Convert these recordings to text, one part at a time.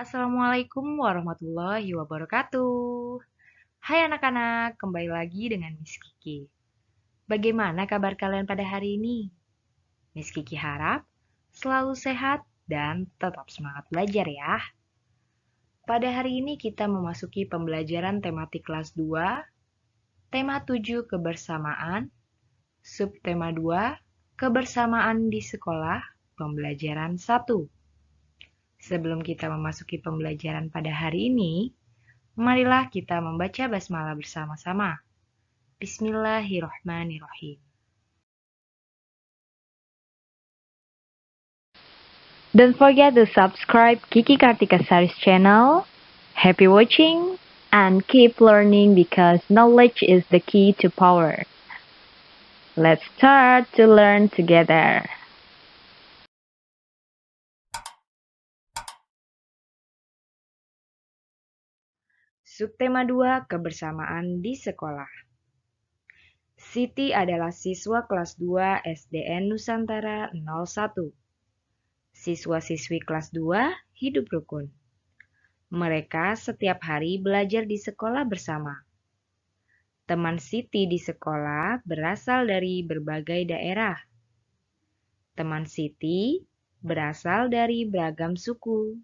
Assalamualaikum warahmatullahi wabarakatuh. Hai anak-anak, kembali lagi dengan Miss Kiki. Bagaimana kabar kalian pada hari ini? Miss Kiki harap selalu sehat dan tetap semangat belajar ya. Pada hari ini kita memasuki pembelajaran tematik kelas 2, tema 7 kebersamaan, subtema 2, kebersamaan di sekolah, pembelajaran 1. Sebelum kita memasuki pembelajaran pada hari ini, marilah kita membaca basmalah bersama-sama. Bismillahirrahmanirrahim. Don't forget to subscribe Kiki Kartika Saris channel. Happy watching and keep learning because knowledge is the key to power. Let's start to learn together. Subtema 2, kebersamaan di sekolah. Siti adalah siswa kelas 2 SDN Nusantara 01. Siswa-siswi kelas 2 hidup rukun. Mereka setiap hari belajar di sekolah bersama. Teman Siti di sekolah berasal dari berbagai daerah. Teman Siti berasal dari beragam suku.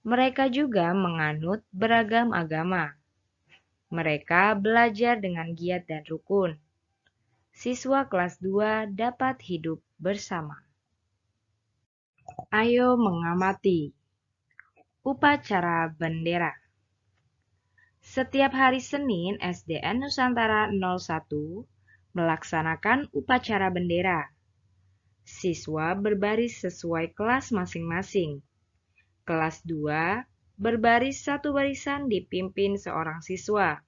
Mereka juga menganut beragam agama. Mereka belajar dengan giat dan rukun. Siswa kelas 2 dapat hidup bersama. Ayo mengamati upacara bendera. Setiap hari Senin, SDN Nusantara 01 melaksanakan upacara bendera. Siswa berbaris sesuai kelas masing-masing. Kelas 2 berbaris satu barisan dipimpin seorang siswa.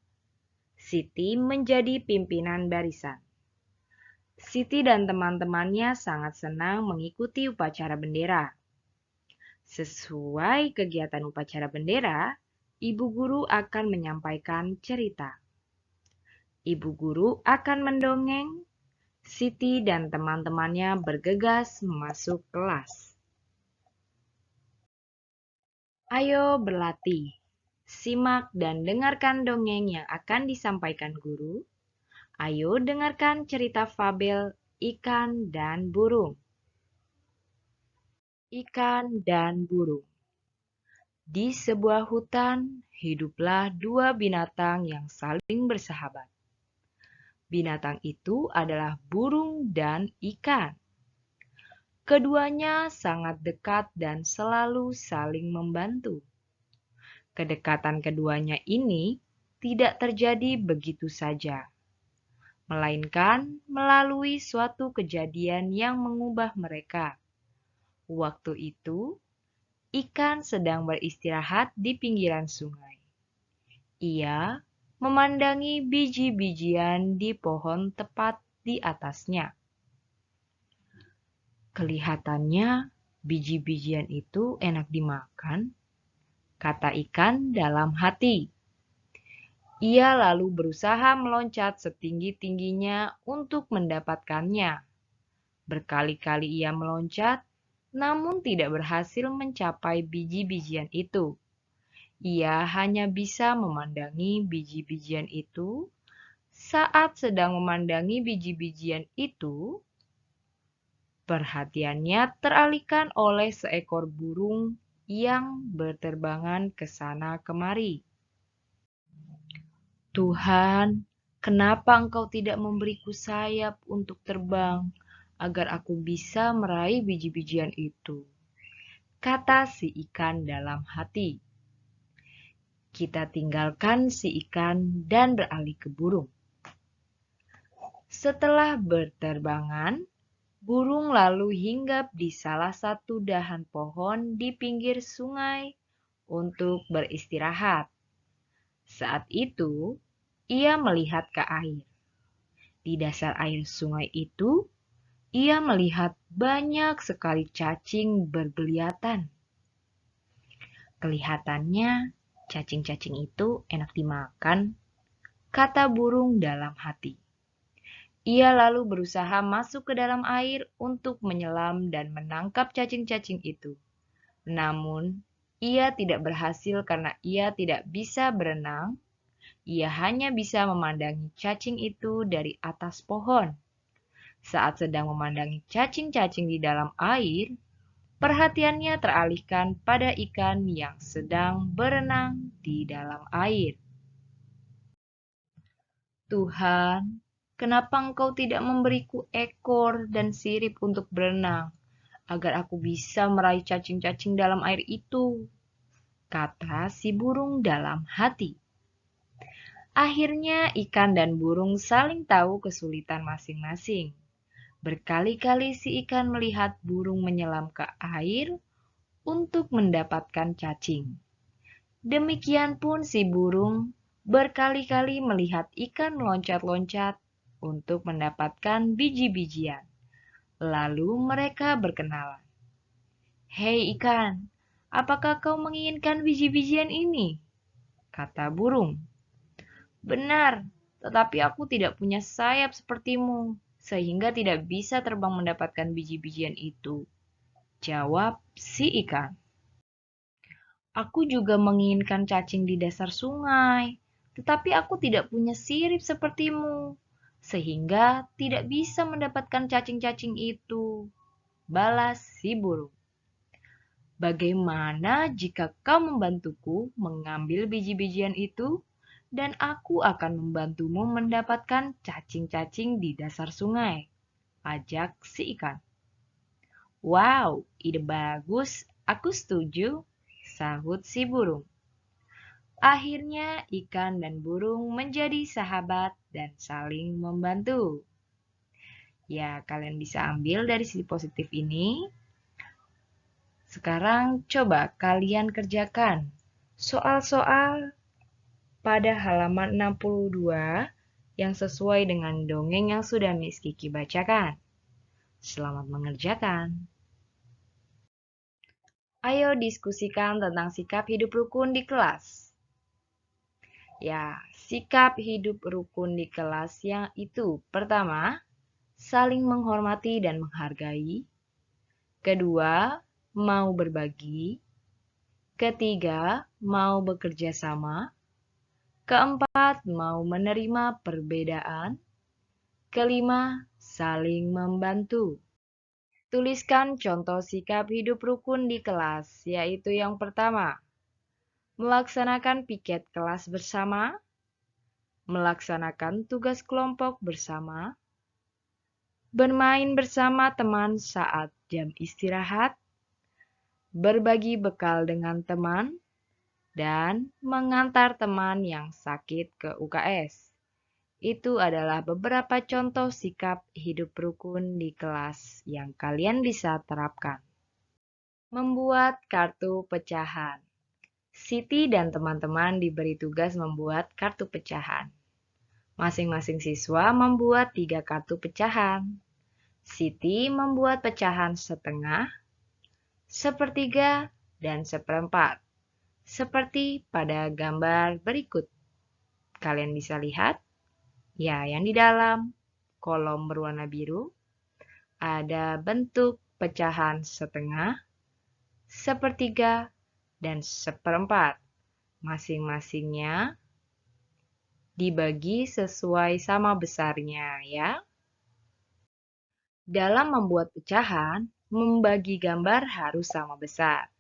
Siti menjadi pimpinan barisan. Siti dan teman-temannya sangat senang mengikuti upacara bendera. Sesuai kegiatan upacara bendera, ibu guru akan menyampaikan cerita. Ibu guru akan mendongeng. Siti dan teman-temannya bergegas masuk kelas. Ayo berlatih. Simak dan dengarkan dongeng yang akan disampaikan guru. Ayo dengarkan cerita fabel ikan dan burung. Ikan dan burung. Di sebuah hutan, hiduplah dua binatang yang saling bersahabat. Binatang itu adalah burung dan ikan. Keduanya sangat dekat dan selalu saling membantu. Kedekatan keduanya ini tidak terjadi begitu saja, melainkan melalui suatu kejadian yang mengubah mereka. Waktu itu, ikan sedang beristirahat di pinggiran sungai. Ia memandangi biji-bijian di pohon tepat di atasnya. Kelihatannya biji-bijian itu enak dimakan, kata ikan dalam hati. Ia lalu berusaha meloncat setinggi-tingginya untuk mendapatkannya. Berkali-kali ia meloncat, namun tidak berhasil mencapai biji-bijian itu. Ia hanya bisa memandangi biji-bijian itu. Saat sedang memandangi biji-bijian itu, perhatiannya teralihkan oleh seekor burung yang berterbangan ke sana kemari. Tuhan, kenapa Engkau tidak memberiku sayap untuk terbang agar aku bisa meraih biji-bijian itu? Kata si ikan dalam hati. Kita tinggalkan si ikan dan beralih ke burung. Setelah berterbangan, burung lalu hinggap di salah satu dahan pohon di pinggir sungai untuk beristirahat. Saat itu, ia melihat ke air. Di dasar air sungai itu, ia melihat banyak sekali cacing bergeliatan. Kelihatannya, cacing-cacing itu enak dimakan, kata burung dalam hati. Ia lalu berusaha masuk ke dalam air untuk menyelam dan menangkap cacing-cacing itu. Namun, Ia tidak berhasil karena ia tidak bisa berenang. Ia hanya bisa memandangi cacing itu dari atas pohon. Saat sedang memandangi cacing-cacing di dalam air, perhatiannya teralihkan pada ikan yang sedang berenang di dalam air. Tuhan, kenapa Engkau tidak memberiku ekor dan sirip untuk berenang, agar aku bisa meraih cacing-cacing dalam air itu? Kata si burung dalam hati. Akhirnya ikan dan burung saling tahu kesulitan masing-masing. Berkali-kali si ikan melihat burung menyelam ke air untuk mendapatkan cacing. Demikian pun si burung berkali-kali melihat ikan meloncat-loncat untuk mendapatkan biji-bijian. Lalu mereka berkenalan. "Hei ikan, apakah kau menginginkan biji-bijian ini?" kata burung. "Benar, tetapi aku tidak punya sayap sepertimu, sehingga tidak bisa terbang mendapatkan biji-bijian itu," jawab si ikan. "Aku juga menginginkan cacing di dasar sungai, tetapi aku tidak punya sirip sepertimu, sehingga tidak bisa mendapatkan cacing-cacing itu," balas si burung. "Bagaimana jika kau membantuku mengambil biji-bijian itu, dan aku akan membantumu mendapatkan cacing-cacing di dasar sungai?" ajak si ikan. "Wow, ide bagus, aku setuju," sahut si burung. Akhirnya ikan dan burung menjadi sahabat dan saling membantu. Ya, kalian bisa ambil dari sisi positif ini. Sekarang coba kalian kerjakan soal-soal pada halaman 62 yang sesuai dengan dongeng yang sudah Miss Kiki bacakan. Selamat mengerjakan. Ayo diskusikan tentang sikap hidup rukun di kelas. Ya, sikap hidup rukun di kelas yang itu pertama, saling menghormati dan menghargai. Kedua, mau berbagi. Ketiga, mau bekerja sama. Keempat, mau menerima perbedaan. Kelima, saling membantu. Tuliskan contoh sikap hidup rukun di kelas, yaitu yang pertama, melaksanakan piket kelas bersama, melaksanakan tugas kelompok bersama, bermain bersama teman saat jam istirahat, berbagi bekal dengan teman, dan mengantar teman yang sakit ke UKS. Itu adalah beberapa contoh sikap hidup rukun di kelas yang kalian bisa terapkan. Membuat kartu pecahan. Siti dan teman-teman diberi tugas membuat kartu pecahan. Masing-masing siswa membuat 3 kartu pecahan. Siti membuat pecahan setengah, sepertiga, dan seperempat, seperti pada gambar berikut. Kalian bisa lihat, ya, yang di dalam kolom berwarna biru ada bentuk pecahan setengah, sepertiga, dan seperempat. Masing-masingnya dibagi sesuai sama besarnya, ya. Dalam membuat pecahan, membagi gambar harus sama besar.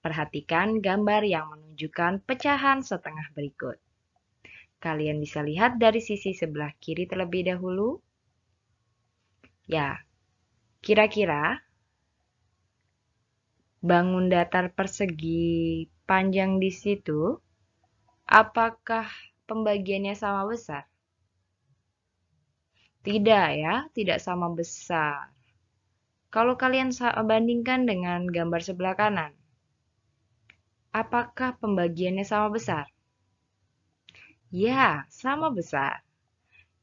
Perhatikan gambar yang menunjukkan pecahan setengah berikut. Kalian bisa lihat dari sisi sebelah kiri terlebih dahulu. Ya, kira-kira bangun datar persegi panjang di situ, apakah pembagiannya sama besar? Tidak ya, tidak sama besar. Kalau kalian bandingkan dengan gambar sebelah kanan, apakah pembagiannya sama besar? Ya, sama besar.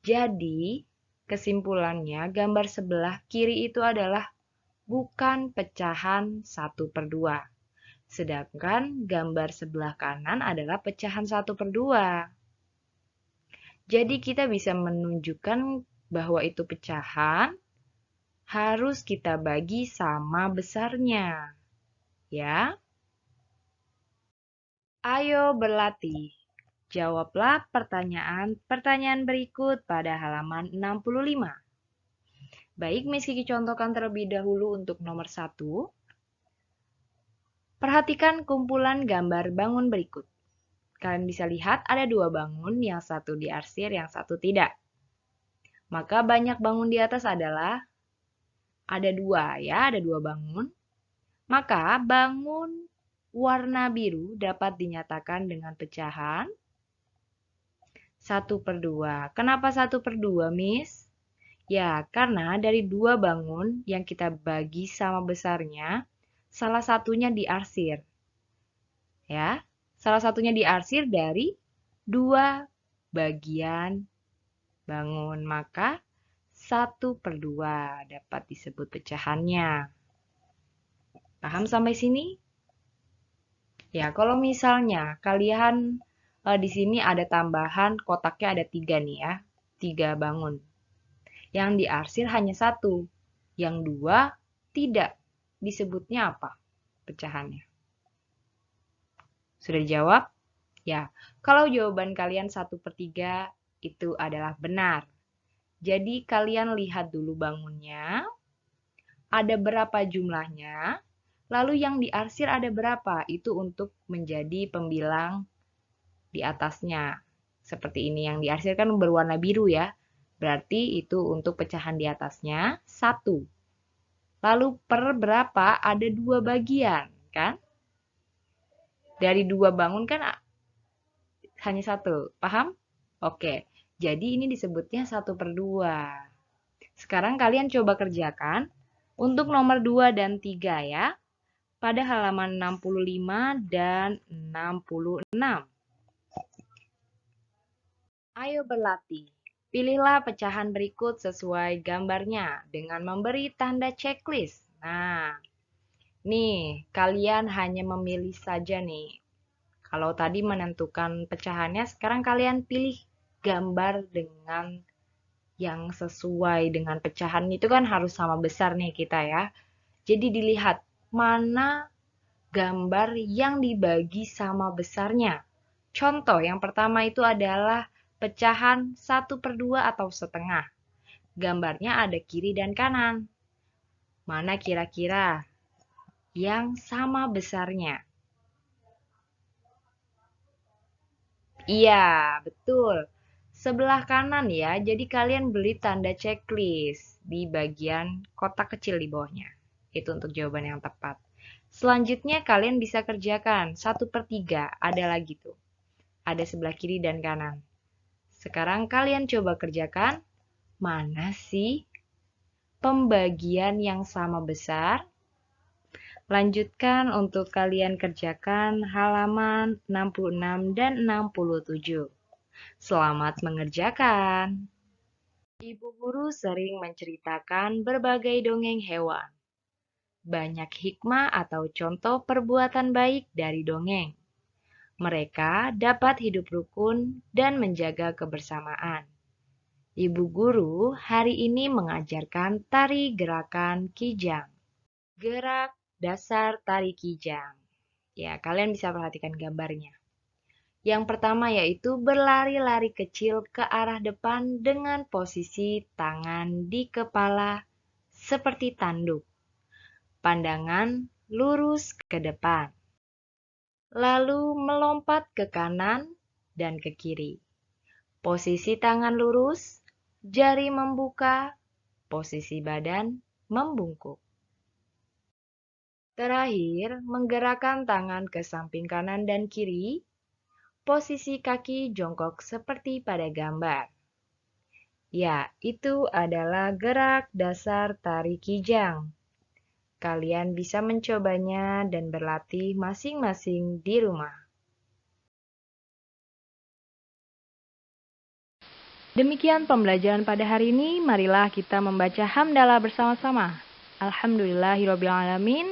Jadi, kesimpulannya gambar sebelah kiri itu adalah bukan pecahan 1/2. Sedangkan gambar sebelah kanan adalah pecahan 1/2. Jadi kita bisa menunjukkan bahwa itu pecahan harus kita bagi sama besarnya. Ya. Ayo berlatih. Jawablah pertanyaan-pertanyaan berikut pada halaman 65. Baik, Miss Kiki contohkan terlebih dahulu untuk nomor 1. Perhatikan kumpulan gambar bangun berikut. Kalian bisa lihat ada 2 bangun, yang satu diarsir, yang satu tidak. Maka banyak bangun di atas adalah ada 2 ya, ada 2 bangun. Maka bangun warna biru dapat dinyatakan dengan pecahan 1/2. Kenapa 1/2, Miss? Ya, karena dari 2 bangun yang kita bagi sama besarnya, salah satunya diarsir. Ya, salah satunya diarsir dari 2 bagian bangun. Maka 1/2 dapat disebut pecahannya. Paham sampai sini? Ya, kalau misalnya kalian di sini ada tambahan kotaknya ada 3 nih ya, 3 bangun. Yang diarsir hanya 1, yang 2 tidak. Disebutnya apa pecahannya? Sudah dijawab? Ya, kalau jawaban kalian 1/3 itu adalah benar. Jadi kalian lihat dulu bangunnya, ada berapa jumlahnya, lalu yang diarsir ada berapa, itu untuk menjadi pembilang di atasnya. Seperti ini, yang diarsir kan berwarna biru ya, berarti itu untuk pecahan di atasnya 1. Lalu per berapa, ada 2 bagian, kan? Dari 2 bangun kan hanya 1, paham? Oke, jadi ini disebutnya 1/2. Sekarang kalian coba kerjakan untuk nomor 2 dan 3 ya, pada halaman 65 dan 66. Ayo berlatih. Pilihlah pecahan berikut sesuai gambarnya dengan memberi tanda checklist. Nah, nih kalian hanya memilih saja nih. Kalau tadi menentukan pecahannya, sekarang kalian pilih gambar dengan yang sesuai dengan pecahan itu kan harus sama besar nih kita ya. Jadi dilihat mana gambar yang dibagi sama besarnya. Contoh yang pertama itu adalah pecahan 1/2 atau setengah. Gambarnya ada kiri dan kanan. Mana kira-kira yang sama besarnya? Iya, betul. Sebelah kanan ya, jadi kalian beli tanda checklist di bagian kotak kecil di bawahnya. Itu untuk jawaban yang tepat. Selanjutnya kalian bisa kerjakan 1/3, ada lagi tuh. Ada sebelah kiri dan kanan. Sekarang kalian coba kerjakan, mana sih pembagian yang sama besar? Lanjutkan untuk kalian kerjakan halaman 66 dan 67. Selamat mengerjakan. Ibu guru sering menceritakan berbagai dongeng hewan. Banyak hikmah atau contoh perbuatan baik dari dongeng. Mereka dapat hidup rukun dan menjaga kebersamaan. Ibu guru hari ini mengajarkan tari gerakan kijang. Gerak dasar tari kijang. Ya, kalian bisa perhatikan gambarnya. Yang pertama yaitu berlari-lari kecil ke arah depan dengan posisi tangan di kepala seperti tanduk. Pandangan lurus ke depan. Lalu melompat ke kanan dan ke kiri. Posisi tangan lurus, jari membuka, posisi badan membungkuk. Terakhir, menggerakkan tangan ke samping kanan dan kiri, posisi kaki jongkok seperti pada gambar. Ya, itu adalah gerak dasar tari kijang. Kalian bisa mencobanya dan berlatih masing-masing di rumah. Demikian pembelajaran pada hari ini, marilah kita membaca hamdalah bersama-sama. Alhamdulillahirrabbilalamin.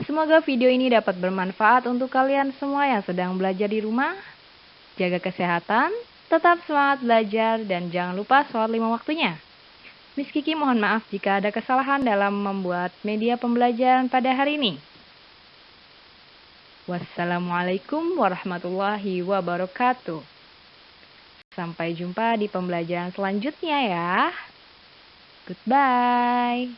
Semoga video ini dapat bermanfaat untuk kalian semua yang sedang belajar di rumah. Jaga kesehatan, tetap semangat belajar, dan jangan lupa sholat 5 waktunya. Miss Kiki mohon maaf jika ada kesalahan dalam membuat media pembelajaran pada hari ini. Wassalamualaikum warahmatullahi wabarakatuh. Sampai jumpa di pembelajaran selanjutnya ya. Goodbye.